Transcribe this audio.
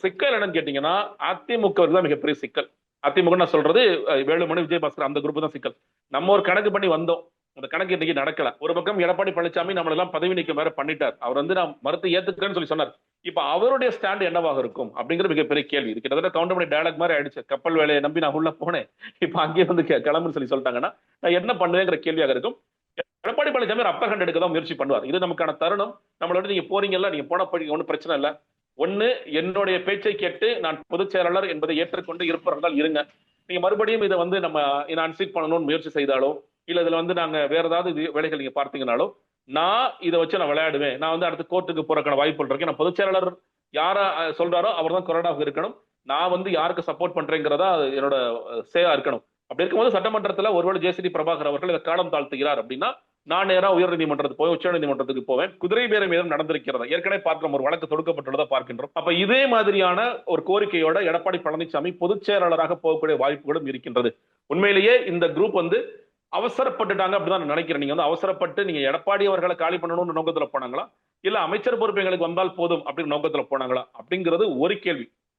சிக்கல் என்னன்னு கேட்டீங்கன்னா, அதிமுகவுக்கு தான் மிகப்பெரிய சிக்கல். அதிமுக நான் சொல்றது வேலுமணி, விஜயபாஸ்கர் அந்த குரூப் தான் சிக்கல். நம்ம ஒரு கணக்கு பண்ணி வந்தோம். அந்த கணக்கு இன்னைக்கு நடக்கல. ஒரு பக்கம் எடப்பாடி பழனிசாமி நம்மள எல்லாம் பதவி நீக்கம் வேற பண்ணிட்டார். அவர் வந்து நான் மறுத்து ஏத்துக்கிறேன்னு சொல்லி சொன்னார். இப்ப அவருடைய ஸ்டாண்ட் என்னவாக இருக்கும் அப்படிங்கிற மிகப்பெரிய கேள்வி. இது கிட்டத்தட்ட கவுண்டமணி டயலாக் மாதிரி ஆயிடுச்சு. கப்பல் வேலையை நம்பி நான் உள்ள போனேன். இப்ப அங்கேயே வந்து கிளம்புன்னு சொல்லி சொல்லிட்டாங்கன்னா நான் என்ன பண்ணுவேங்கிற கேள்வியாக இருக்கும். எடப்பாடி பழனிசாமி அப்பர் ஹேண்ட் எடுக்க தான் முயற்சி பண்ணுவார். இது நமக்கான தருணம். நம்மளோட நீங்க போறீங்கல்ல, நீங்க போன ஒன்றும் பிரச்சனை இல்லை. ஒண்ணு, என்னுடைய பேச்சை கேட்டு நான் பொதுச் செயலாளர் என்பதை ஏற்றுக்கொண்டு இருப்பவர்கள் இருங்க. நீங்க மறுபடியும் இதை வந்து நம்ம அன்சீட் பண்ணணும்னு முயற்சி செய்தாலோ, இல்ல இதுல வந்து நாங்க வேற ஏதாவது வேலைகள் நீங்க பார்த்தீங்கனாலோ, நான் இதை வச்சு நான் விளையாடுவேன். நான் வந்து அடுத்து கோர்ட்டுக்கு போறதுக்கான வாய்ப்புகள் இருக்கு. நான் பொதுச் செயலாளர் யாரா சொல்றாரோ அவர் தான் கொறடாக இருக்கணும். நான் வந்து யாருக்கு சப்போர்ட் பண்றேங்கிறதா என்னோட சேயா இருக்கணும். அப்படி இருக்கும்போது சட்டமன்றத்தில் ஒருவேளை ஜேசிடி பிரபாகர் அவர்கள் இதை காலம் தாழ்த்துகிறார் அப்படின்னா, நான் நேரா உயர் நீதிமன்றத்துக்கு போய் உச்ச நீதிமன்றத்துக்கு போவேன். குதிரை பேரம் ஏதும் நடந்திருக்கிறதா ஏற்கனவே பார்க்கிறோம், ஒரு வழக்கு தொடுக்கப்பட்டுள்ளதா பார்க்கின்றோம். அப்ப இதே மாதிரியான ஒரு கோரிக்கையோட எடப்பாடி பழனிசாமி பொதுச் செயலாளராக போகக்கூடிய வாய்ப்புகளும் இருக்கின்றது. உண்மையிலேயே இந்த குரூப் வந்து அவசரப்பட்டுட்டாங்க அப்படிதான் நான் நினைக்கிறேன். நீங்க வந்து அவசரப்பட்டு நீங்க எடப்பாடி அவர்களை காலி பண்ணணும்னு நோக்கத்துல போனாங்களா, இல்ல அமைச்சர் பொறுப்பு எங்களுக்கு வந்தால் போதும் அப்படிங்கிற நோக்கத்துல போனாங்களா அப்படிங்கிறது ஒரு கேள்வி.